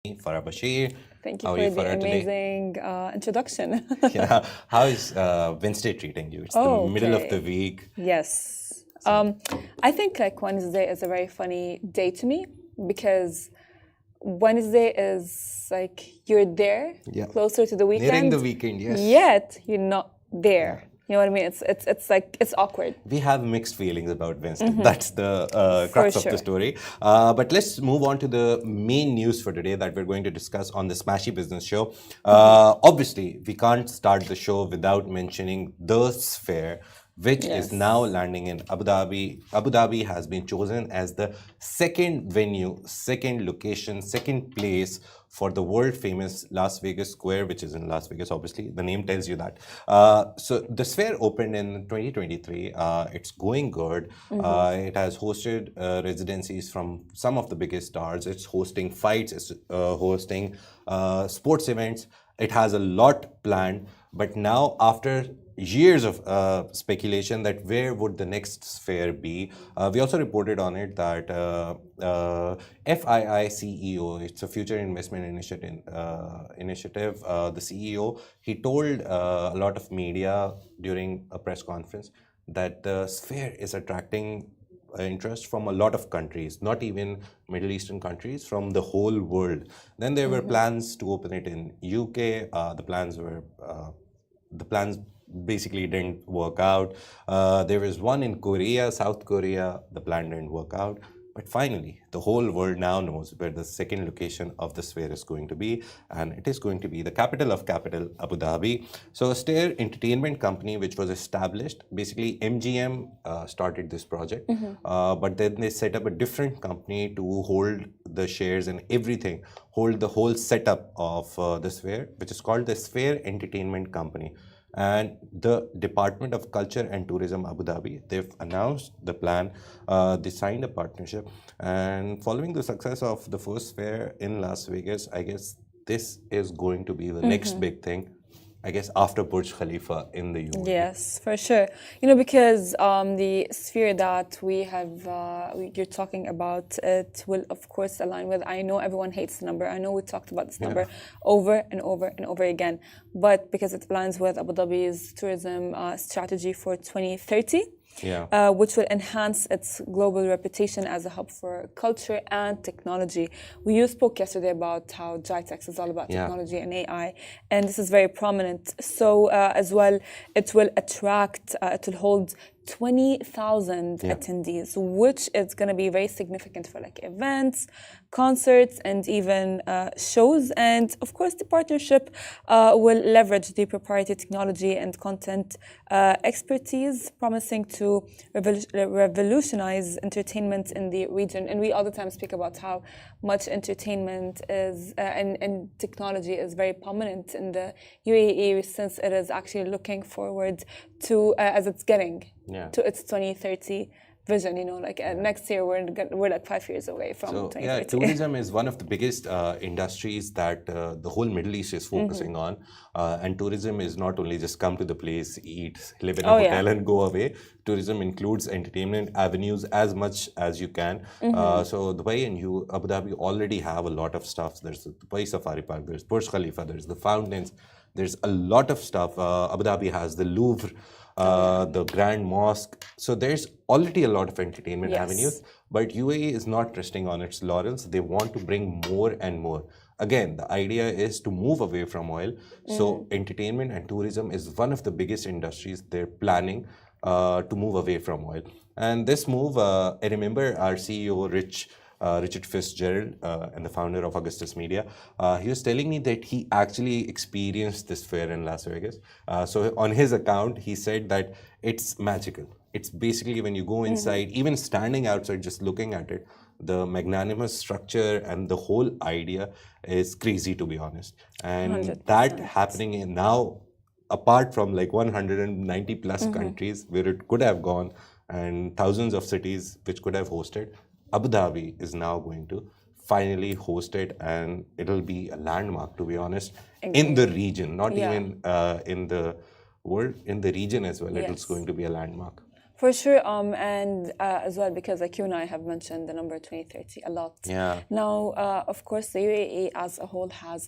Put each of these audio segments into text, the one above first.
Farah Bashir. Thank you How are for you, the Farah, today? amazing introduction. Yeah. How is Wednesday treating you? It's the middle of the Okay. week. Yes. So, I think like Wednesday is a very funny day to me because Wednesday is like you're there, yeah. closer to the Nearing the weekend, weekend, yes. yet you're not there. Yeah. You know what I mean? It's like it's awkward. We have mixed feelings about Wednesday. That's the For crux of the sure. story. But let's move on to the main news for today that we're going to discuss on the Smashi Business Show. Obviously, we can't start the show without mentioning the Sphere, which is now Yes. landing in Abu Dhabi. Abu Dhabi has been chosen as the second venue, second location, second place for the world famous Las Vegas Square, which is in Las Vegas, obviously. The name tells you that. So the Sphere opened in 2023. It's going good. It has hosted residencies from some of the biggest stars. It's hosting fights, it's hosting sports events. It has a lot planned. But now, after years of speculation that where would the next Sphere be, we also reported on it that FII CEO, it's a Future Investment Initiative, the CEO, he told a lot of media during a press conference that the Sphere is attracting interest from a lot of countries, not even Middle Eastern countries, from the whole world. Then there were plans to open it in UK. The plans basically didn't work out. There was one in Korea, South Korea. The plan didn't work out. But finally, the whole world now knows where the second location of the Sphere is going to be, and it is going to be the capital of capital, Abu Dhabi. So, a Sphere entertainment company, which was established, basically MGM started this project, but then they set up a different company to hold the shares and everything, hold the whole setup of the Sphere, which is called the Sphere Entertainment Company. And the Department of Culture and Tourism Abu Dhabi, they've announced the plan. They signed a partnership, and following the success of the first Sphere in Las Vegas, I guess this is going to be the next big thing, I guess, after Burj Khalifa in the UAE. Yes, for sure. You know, because the sphere that we have, you're talking about, it will of course align with. I know everyone hates the number. I know we talked about this number over and over and over again, but because it aligns with Abu Dhabi's tourism strategy for 2030. Which will enhance its global reputation as a hub for culture and technology. You spoke yesterday about how GITEX is all about technology and AI, and this is very prominent. So as well, it will attract, it will hold 20,000 attendees, which is going to be very significant for like events, concerts, and even shows. And of course, the partnership will leverage the proprietary technology and content expertise, promising to revolutionize entertainment in the region. And we all the time speak about how much entertainment is and technology is very prominent in the UAE, since it is actually looking forward to, as it's getting to its 2030 vision. You know, like next year we're like 5 years away from 2030. Yeah, tourism is one of the biggest industries that the whole Middle East is focusing on. And tourism is not only just come to the place, eat, live in a hotel and go away. Tourism includes entertainment avenues as much as you can. So Dubai and Abu Dhabi already have a lot of stuff. There's the Dubai Safari Park, there's Burj Khalifa, there's the fountains, there's a lot of stuff. Abu Dhabi has the Louvre, the Grand Mosque. So there's already a lot of entertainment avenues, but UAE is not resting on its laurels. They want to bring more and more. Again, the idea is to move away from oil. So entertainment and tourism is one of the biggest industries they're planning to move away from oil. And this move, I remember our CEO, Richard Fitzgerald, and the founder of Augustus Media, he was telling me that he actually experienced this fair in Las Vegas. So on his account, he said that it's magical. It's basically when you go inside, even standing outside, just looking at it, the magnanimous structure and the whole idea is crazy, to be honest. And 100%. that happening in now, apart from like 190 plus countries where it could have gone, and thousands of cities which could have hosted, Abu Dhabi is now going to finally host it, and it'll be a landmark, to be honest, in the region, not even in the world, in the region as well. It's going to be a landmark. For sure, and as well because like you and I have mentioned the number 2030 a lot. Yeah. Now, of course, the UAE as a whole has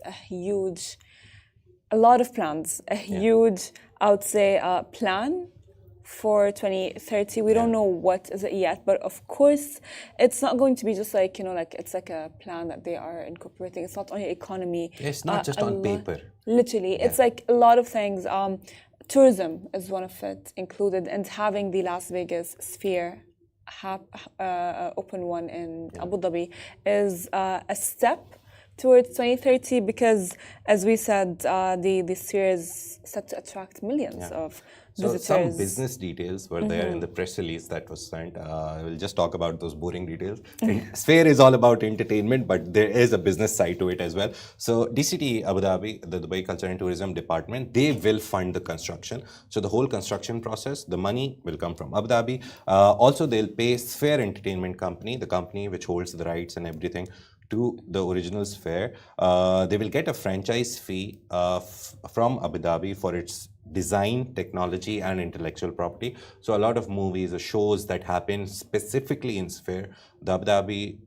a lot of plans, a huge, I would say, plan for 2030. We don't know what is it yet, but of course, it's not going to be just like, like it's like a plan that they are incorporating. It's not only economy. It's not just on paper. Literally, it's like a lot of things. Tourism is one of it included, and having the Las Vegas Sphere open one in Abu Dhabi is a step towards 2030 because, as we said, the Sphere is set to attract millions of visitors. So some business details were there in the press release that was sent. I will just talk about those boring details. And Sphere is all about entertainment, but there is a business side to it as well. So DCT Abu Dhabi, the Dubai Culture and Tourism Department, they will fund the construction. So the whole construction process, the money will come from Abu Dhabi. Also, they'll pay Sphere Entertainment Company, the company which holds the rights and everything, to the original Sphere. They will get a franchise fee from Abu Dhabi for its design, technology, and intellectual property. So a lot of movies or shows that happen specifically in Sphere, the Abu Dhabi,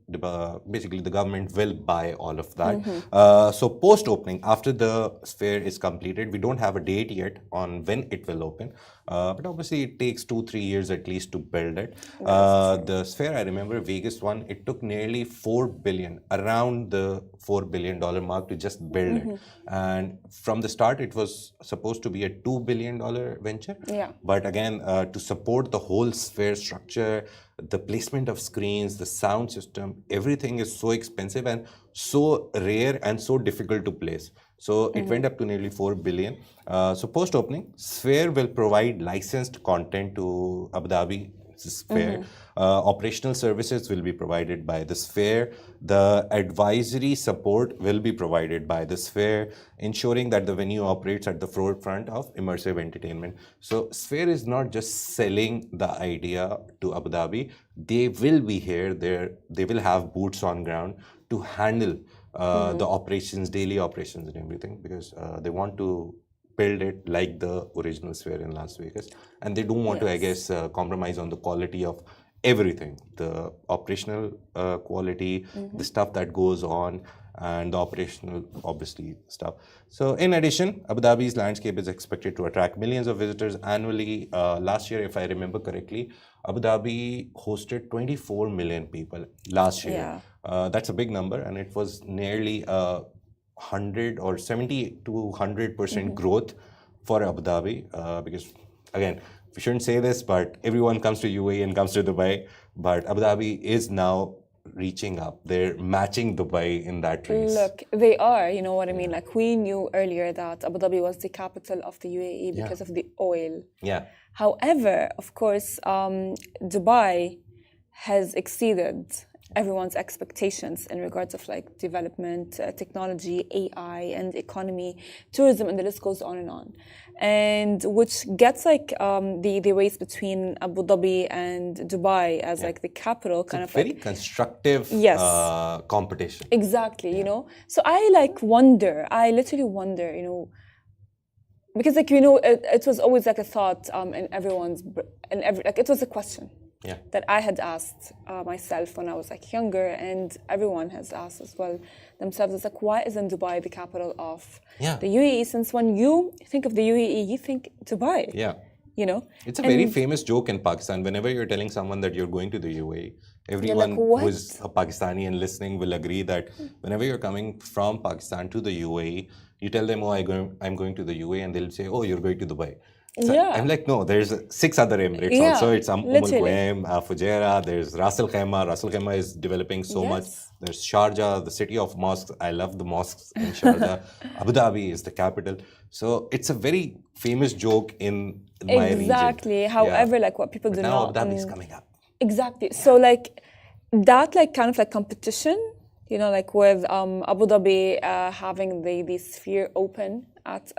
basically the government will buy all of that. So post-opening, after the Sphere is completed, we don't have a date yet on when it will open. But obviously it takes 2-3 years at least to build it. The Sphere, I remember Vegas one, it took nearly $4 billion, around the $4 billion mark to just build it. And from the start, it was supposed to be a $2 billion venture. Yeah. But again, to support the whole Sphere structure, the placement of screens, the sound system, everything is so expensive and so rare and so difficult to place. So it went up to nearly 4 billion. So post-opening, Sphere will provide licensed content to Abu Dhabi Sphere. Operational services will be provided by the Sphere. The advisory support will be provided by the Sphere, ensuring that the venue operates at the forefront of immersive entertainment. So Sphere is not just selling the idea to Abu Dhabi. They will be here. They will have boots on ground to handle the operations, daily operations and everything, because they want to build it like the original Sphere in Las Vegas. And they don't want to, I guess, compromise on the quality of everything, the operational quality, the stuff that goes on, and the operational, obviously, stuff. So in addition, Abu Dhabi's landscape is expected to attract millions of visitors annually. Last year, if I remember correctly, Abu Dhabi hosted 24 million people last year. That's a big number, and it was nearly 100 or 70 to 100% growth for Abu Dhabi, because again, we shouldn't say this, but everyone comes to UAE and comes to Dubai, but Abu Dhabi is now reaching up. They're matching Dubai in that race. Look, they are, you know what I mean? Like, we knew earlier that Abu Dhabi was the capital of the UAE because of the oil. Yeah. However, of course, Dubai has exceeded everyone's expectations in regards of like development, technology, AI, and economy, tourism, and the list goes on and on. And which gets like the race between Abu Dhabi and Dubai as like the capital kind of very like constructive competition. Exactly, you know. So I literally wonder, you know, because like, you know, it was always like a thought in everyone's, like it was a question. That I had asked myself when I was like younger, and everyone has asked as well themselves. It's like, why isn't Dubai the capital of the UAE? Since when you think of the UAE, you think Dubai. Yeah. You know? It's a very famous joke in Pakistan. Whenever you're telling someone that you're going to the UAE, everyone who is a Pakistani and listening will agree that whenever you're coming from Pakistan to the UAE, you tell them, oh, I'm going to the UAE, and they'll say, oh, you're going to Dubai. So I'm like, no, there's 6 other Emirates also. It's Quaim, Fujairah, there's Ras Al Khaimah. Ras Al Khaimah is developing so much. There's Sharjah, the city of mosques. I love the mosques in Sharjah. Abu Dhabi is the capital. So it's a very famous joke in my region. Exactly. However, like what people do now not... Abu Dhabi is coming up. Exactly. So like that like kind of like competition, you know, like with Abu Dhabi having the Sphere open at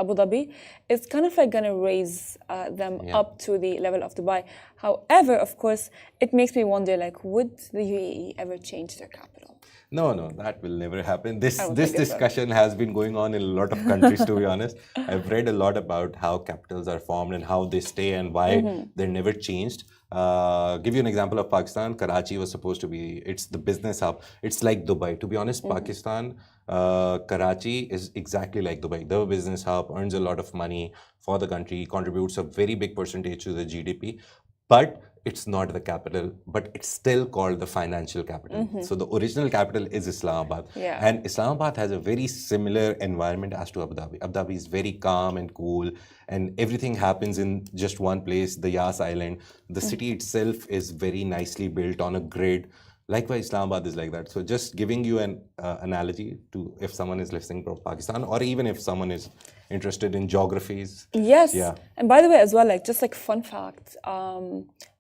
Abu Dhabi, it's kind of like going to raise them up to the level of Dubai. However, of course, it makes me wonder, like, would the UAE ever change their capital? No, that will never happen. This I don't this think so. discussion has been going on in a lot of countries, to be honest. I've read a lot about how capitals are formed and how they stay and why they're never changed. Give you an example of Pakistan. Karachi was supposed to be, it's the business hub. It's like Dubai. To be honest, Pakistan, Karachi is exactly like Dubai. The business hub earns a lot of money for the country, contributes a very big percentage to the GDP. But it's not the capital, but it's still called the financial capital. So the original capital is Islamabad. Yeah. And Islamabad has a very similar environment as to Abu Dhabi. Abu Dhabi is very calm and cool, and everything happens in just one place, the Yas Island. The city itself is very nicely built on a grid. Likewise, Islamabad is like that. So just giving you an analogy to if someone is listening from Pakistan, or even if someone is interested in geographies. Yes. Yeah. And by the way, as well, like just like fun fact,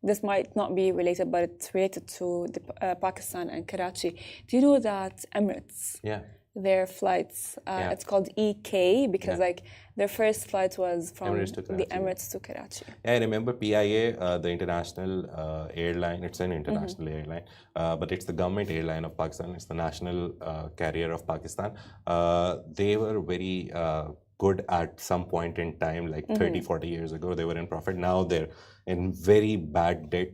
this might not be related, but it's related to the, Pakistan and Karachi. Do you know that Emirates? Yeah. Their flights, it's called EK because like their first flight was from the Emirates to Karachi. Yeah, I remember PIA, the international airline. It's an international airline, but it's the government airline of Pakistan. It's the national carrier of Pakistan. They were very good at some point in time, like 30, 40 years ago. They were in profit. Now they're in very bad debt.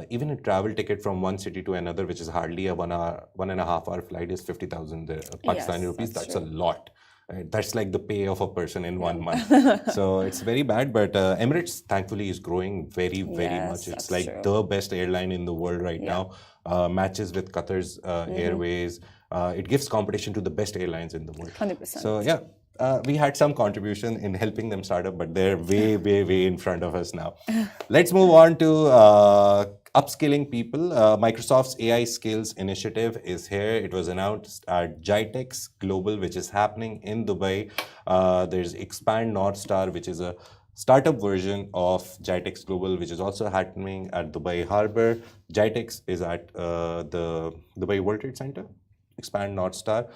Even a travel ticket from one city to another, which is hardly a 1.5 hour flight, is 50,000 Pakistani rupees. That's a lot. Right? That's like the pay of a person in 1 month. So it's very bad. But Emirates, thankfully, is growing very, very much. It's like the best airline in the world right now. Matches with Qatar's Airways. It gives competition to the best airlines in the world. 100%. So yeah. We had some contribution in helping them start up, but they're way, way, way in front of us now. Let's move on to upskilling people. Microsoft's AI Skills Initiative is here. It was announced at GITEX Global, which is happening in Dubai. There's Expand North Star, which is a startup version of GITEX Global, which is also happening at Dubai Harbor. GITEX is at the Dubai World Trade Center. Expand North Star.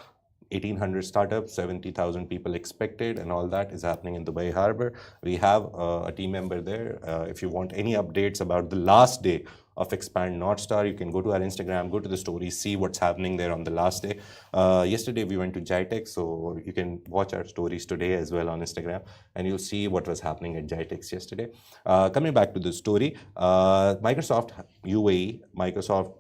1,800 startups, 70,000 people expected, and all that is happening in Dubai Harbor. We have a team member there. If you want any updates about the last day of Expand North Star, you can go to our Instagram, go to the story, see what's happening there on the last day. Yesterday we went to GITEX, so you can watch our stories today as well on Instagram, and you'll see what was happening at GITEX yesterday. Coming back to the story, Microsoft UAE,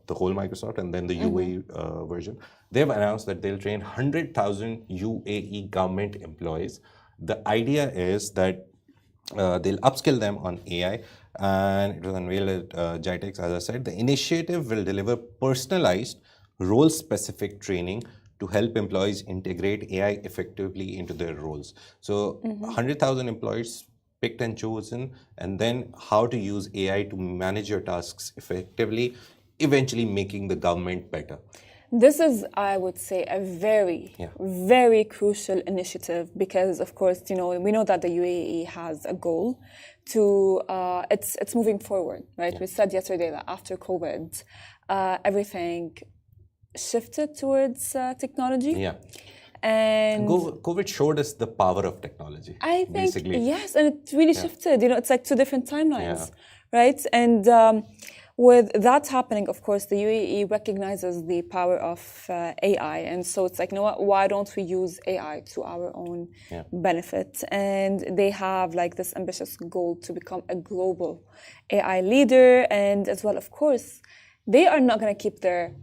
the whole Microsoft, and then the UAE version, they've announced that they'll train 100,000 UAE government employees. The idea is that they'll upskill them on AI, and it was unveiled at GITEX, as I said. The initiative will deliver personalized, role-specific training to help employees integrate AI effectively into their roles. So 100,000 employees picked and chosen, and then how to use AI to manage your tasks effectively, eventually making the government better. This is, I would say, a very, very crucial initiative because, of course, we know that the UAE has a goal to, it's moving forward, right? We said yesterday that after COVID, everything shifted towards technology. Yeah. And COVID showed us the power of technology. I think, basically. Yes, and it really shifted. It's like two different timelines, right? And with that happening, of course, the UAE recognizes the power of AI. And so it's like, why don't we use AI to our own benefit? And they have like this ambitious goal to become a global AI leader. And as well, of course, they are not going to keep their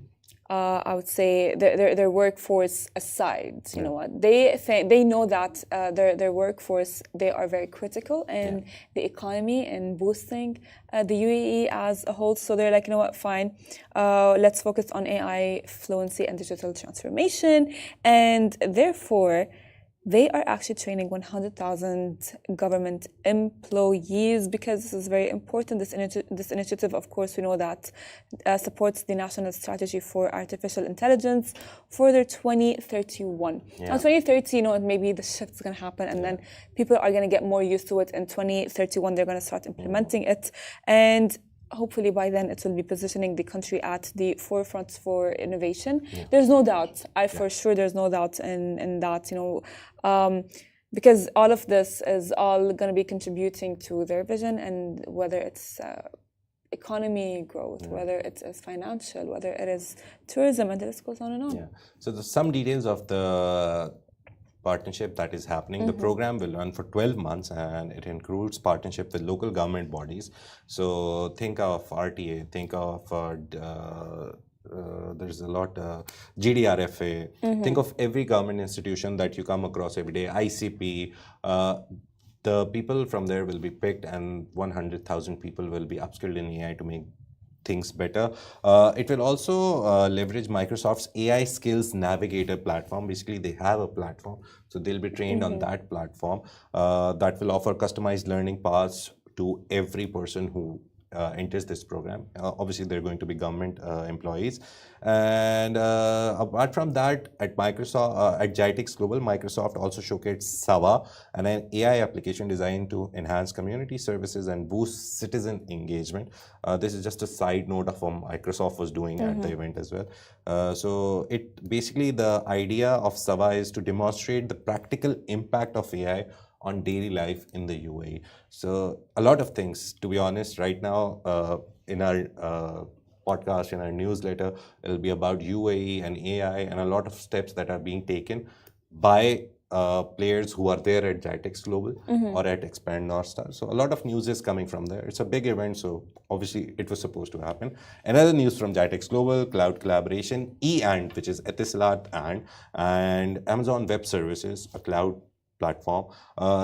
I would say their workforce aside. You know what? They know that their workforce, they are very critical in the economy and boosting the UAE as a whole. So they're like, fine, let's focus on AI fluency and digital transformation. And therefore, they are actually training 100,000 government employees because this is very important. This initiative, of course, we know that supports the national strategy for artificial intelligence for their 2031. Now, 2030, maybe the shift is going to happen, and then people are going to get more used to it. In 2031, they're going to start implementing it, and hopefully by then it will be positioning the country at the forefront for innovation. There's no doubt. For sure, there's no doubt in that, because all of this is all going to be contributing to their vision, and whether it's economy growth, whether it is financial, whether it is tourism, and the list goes on and on. Yeah. So there's some details of the partnership that is happening. The program will run for 12 months and it includes partnership with local government bodies. So think of RTA, think of there's a lot GDRFA. Think of every government institution that you come across every day. ICP. The people from there will be picked, and 100,000 people will be upskilled in AI to make things better. It will also leverage Microsoft's AI Skills Navigator platform. Basically, they have a platform, so they'll be trained on that platform that will offer customized learning paths to every person who enters this program. Obviously, they're going to be government employees. And apart from that, at Microsoft, at GITEX Global, Microsoft also showcased Sava, an AI application designed to enhance community services and boost citizen engagement. This is just a side note of what Microsoft was doing at the event as well. So it basically, the idea of Sava is to demonstrate the practical impact of AI on daily life in the UAE. So a lot of things, to be honest, right now in our podcast, in our newsletter, it'll be about UAE and AI and a lot of steps that are being taken by players who are there at GITEX Global or at Expand North Star. So a lot of news is coming from there. It's a big event, so obviously it was supposed to happen. Another news from GITEX Global, cloud collaboration, E&, which is Etisalat and Amazon Web Services, a cloud platform.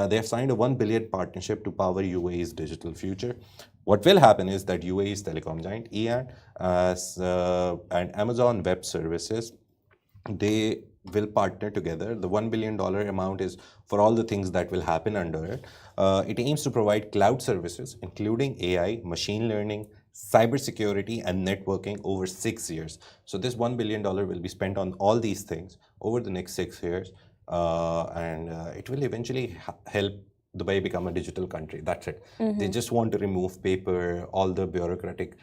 They have signed a 1 billion partnership to power UAE's digital future. What will happen is that UAE's telecom giant E&, and Amazon Web Services, they will partner together. The $1 billion amount is for all the things that will happen under it. It aims to provide cloud services, including AI, machine learning, cybersecurity, and networking over 6 years. So this $1 billion will be spent on all these things over the next 6 years. And it will eventually help Dubai become a digital country. That's it. They just want to remove paper, all the bureaucratic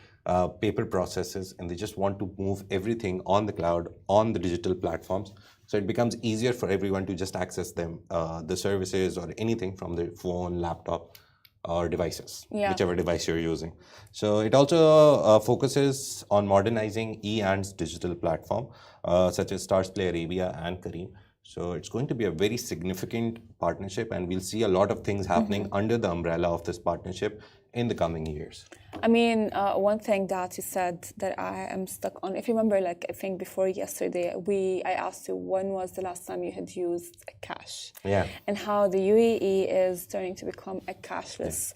paper processes, and they just want to move everything on the cloud, on the digital platforms. So it becomes easier for everyone to just access them, the services or anything from their phone, laptop, or devices, whichever device you're using. So it also focuses on modernizing E&'s digital platform, such as Stars Play Arabia and Kareem. So it's going to be a very significant partnership, and we'll see a lot of things happening under the umbrella of this partnership in the coming years. I mean, one thing that you said that I am stuck on, if you remember, like I think before yesterday, I asked you when was the last time you had used cash? Yeah. And how the UAE is turning to become a cashless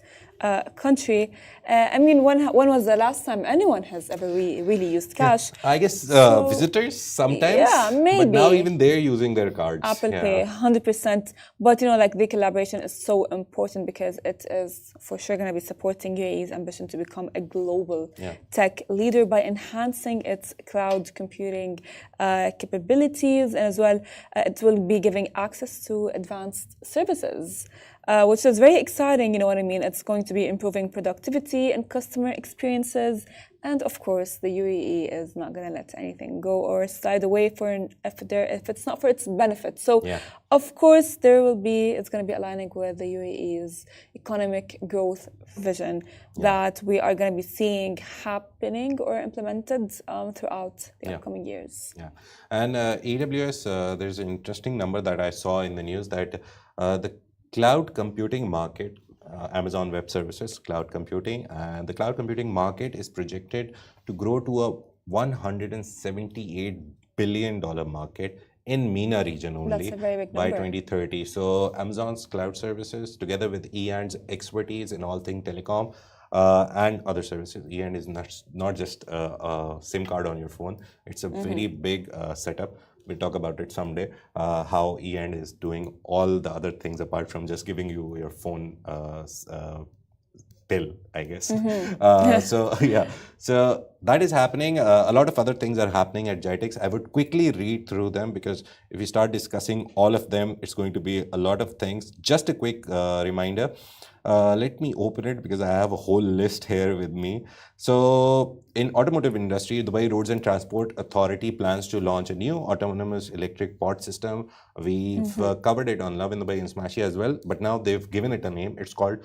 country. I mean, when was the last time anyone has ever really used cash? I guess visitors sometimes. Yeah, maybe. But now even they're using their cards. Apple Pay, 100%. But, like the collaboration is so important because it is for sure going to be supporting UAE's ambition to become a global tech leader by enhancing its cloud computing capabilities. And as well, it will be giving access to advanced services. Which is very exciting, you know what I mean? It's going to be improving productivity and customer experiences. And of course, the UAE is not going to let anything go or slide away if it's not for its benefit. So, of course, it's going to be aligning with the UAE's economic growth vision that we are going to be seeing happening or implemented throughout the upcoming years. Yeah. And AWS, there's an interesting number that I saw in the news that the cloud computing market, Amazon Web Services, cloud computing, and the cloud computing market is projected to grow to a $178 billion market in MENA region only. That's a very big by number. 2030. So Amazon's cloud services, together with E&'s expertise in all things telecom and other services. E&' is not just a SIM card on your phone. It's a very big setup. We'll talk about it someday, how E&' is doing all the other things apart from just giving you your phone pill, I guess. So that is happening. A lot of other things are happening at GITEX. I would quickly read through them because if we start discussing all of them, it's going to be a lot of things. Just a quick reminder. Let me open it because I have a whole list here with me. So in automotive industry, Dubai Roads and Transport Authority plans to launch a new autonomous electric pod system. We've covered it on Love in Dubai and Smashi as well, but now they've given it a name. It's called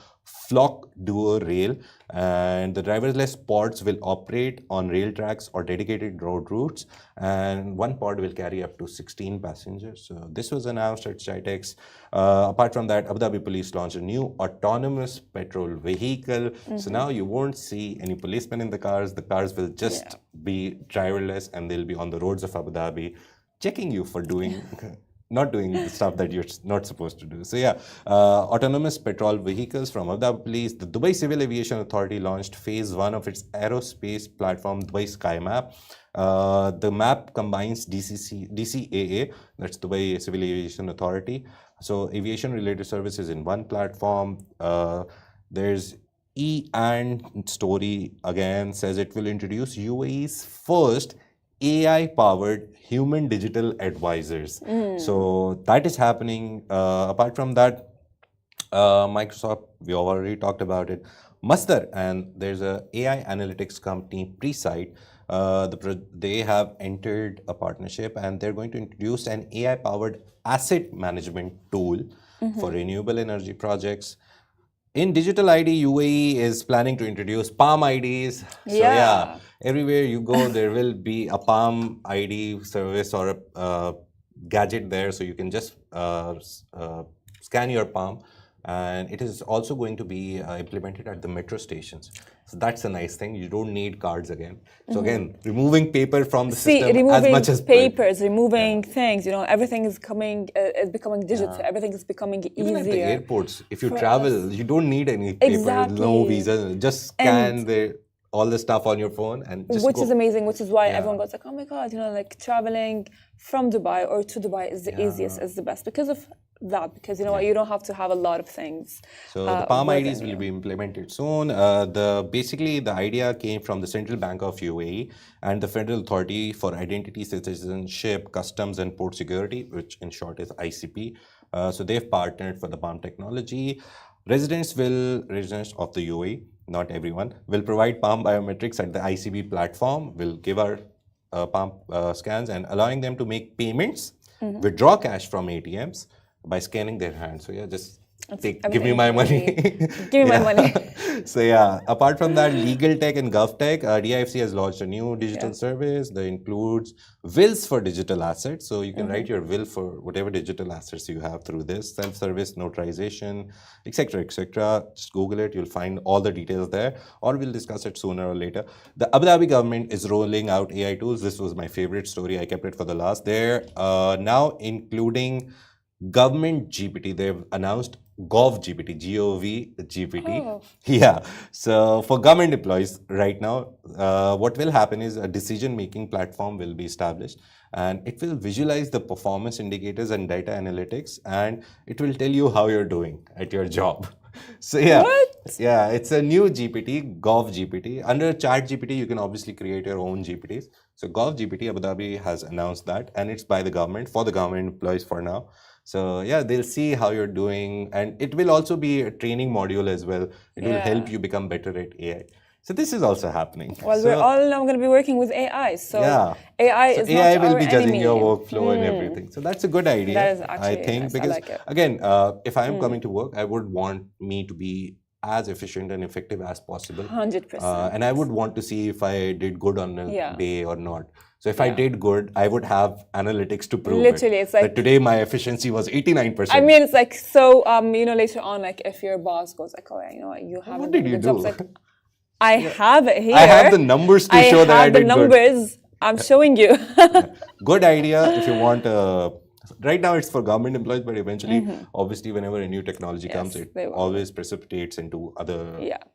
Flock Duo Rail, and the driverless pods will operate on rail tracks or dedicated road routes, and one pod will carry up to 16 passengers. So this was announced at GITEX. Apart from that, Abu Dhabi Police launched a new autonomous patrol vehicle. So now you won't see any policemen in the cars. The cars will just be driverless, and they'll be on the roads of Abu Dhabi checking you for doing not doing the stuff that you're not supposed to do. So yeah, autonomous patrol vehicles from Abu Dhabi Police. The Dubai Civil Aviation Authority launched phase 1 of its aerospace platform, Dubai Sky Map. The map combines DCAA, that's Dubai Civil Aviation Authority. So aviation related services in one platform. There's and story again says it will introduce UAE's first AI-powered human digital advisors. So that is happening. Apart from that, Microsoft, we already talked about it. Masdar, and there's a AI analytics company, Presight. They have entered a partnership, and they're going to introduce an AI-powered asset management tool for renewable energy projects. In digital ID, UAE is planning to introduce Palm IDs. So yeah, everywhere you go, there will be a Palm ID service or a gadget there. So you can just scan your palm. And it is also going to be implemented at the metro stations. So that's a nice thing. You don't need cards again. So again, removing paper from the system as much as papers, removing things. You know, everything is becoming digital. Everything is becoming easier. Even at the airports, if you travel, you don't need any paper, no visa. Just scan all the stuff on your phone and just which is amazing, which is why everyone goes like, oh my God, you know, like traveling from Dubai or to Dubai is the easiest, is the best because of that, because you know what, you don't have to have a lot of things. So the Palm IDs will be implemented soon. Basically the idea came from the Central Bank of UAE and the Federal Authority for Identity, Citizenship, Customs and Port Security, which in short is ICP. So they've partnered for the Palm technology. Residents of the UAE, not everyone, will provide Palm biometrics at the ICB platform, will give our Palm scans and allowing them to make payments, withdraw cash from ATMs by scanning their hands. So yeah, just give me my money. Give me my money. So yeah, apart from that, legal tech and Govt tech, DIFC has launched a new digital service that includes wills for digital assets. So you can write your will for whatever digital assets you have through this, self-service, notarization, etc., etc. Just Google it, you'll find all the details there, or we'll discuss it sooner or later. The Abu Dhabi government is rolling out AI tools. This was my favorite story. I kept it for the last. They're now including Government GPT. They've announced Gov GPT, G-O-V GPT. Oh. Yeah. So for government employees right now, what will happen is a decision-making platform will be established, and it will visualize the performance indicators and data analytics, and it will tell you how you're doing at your job. So yeah, yeah, it's a new GPT, Gov GPT. Under Chat GPT, you can obviously create your own GPTs. So Gov GPT, Abu Dhabi has announced that, and it's by the government, for the government employees for now. So yeah, they'll see how you're doing, and it will also be a training module as well. It will help you become better at AI. So this is also happening. Well, we're all now going to be working with AI. So AI is not AI will our be judging enemy. your workflow and everything. So that's a good idea. That is actually I think nice. because I like it. again, if I am coming to work, I would want me to be as efficient and effective as possible. 100%. And I would want to see if I did good on a day or not. So if I did good, I would have analytics to prove Literally, it's like that today my efficiency was 89%. I mean, it's like so. You know, later on, like if your boss goes like, "Oh, you know what, you have what did you do?" Like, I have it here. I have the numbers to show that I did good. I have the numbers. I'm showing you. Good idea if you want. Right now, it's for government employees, but eventually, obviously, whenever a new technology comes, it always precipitates into other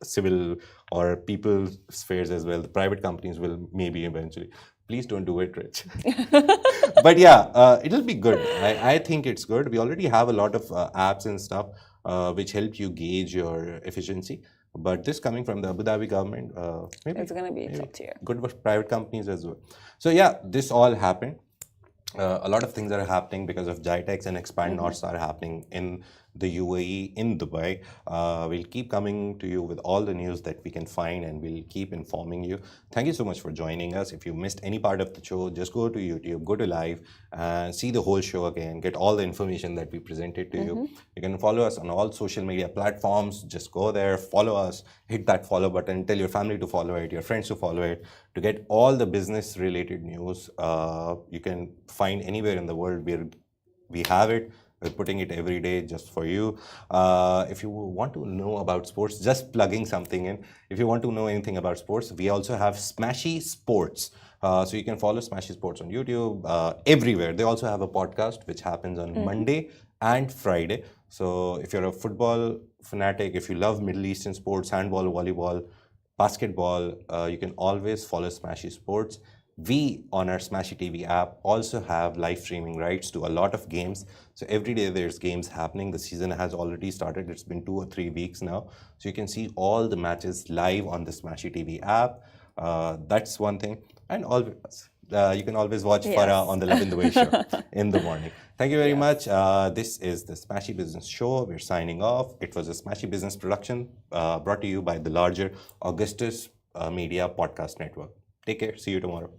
civil or people spheres as well. The private companies will maybe eventually. Please don't do it, Rich. But yeah, it'll be good. I think it's good. We already have a lot of apps and stuff which help you gauge your efficiency. But this coming from the Abu Dhabi government, maybe It's going to be top tier. good for private companies as well. So yeah, this all happened. A lot of things are happening because of GITEX and Expand North are happening in the UAE, in Dubai. We'll keep coming to you with all the news that we can find, and we'll keep informing you. Thank you so much for joining us. If you missed any part of the show, just go to YouTube, go to live, and see the whole show again. Get all the information that we presented to you. You can follow us on all social media platforms. Just go there, follow us, hit that follow button, tell your family to follow it, your friends to follow it, to get all the business related news. You can find anywhere in the world where we have it. We're putting it every day just for you. If you want to know about sports, just plugging something in. If you want to know anything about sports, we also have Smashi Sports. So you can follow Smashi Sports on YouTube, everywhere. They also have a podcast which happens on Monday and Friday. So if you're a football fanatic, if you love Middle Eastern sports, handball, volleyball, basketball, you can always follow Smashi Sports. We, on our Smashi TV app, also have live streaming rights to a lot of games. So every day there's games happening. The season has already started. It's been 2 or 3 weeks now. So you can see all the matches live on the Smashi TV app. That's one thing. And you can always watch Farah on the Love in the Way show in the morning. Thank you very much. This is the Smashi Business Show. We're signing off. It was a Smashi Business production brought to you by the larger Augustus Media Podcast Network. Take care. See you tomorrow.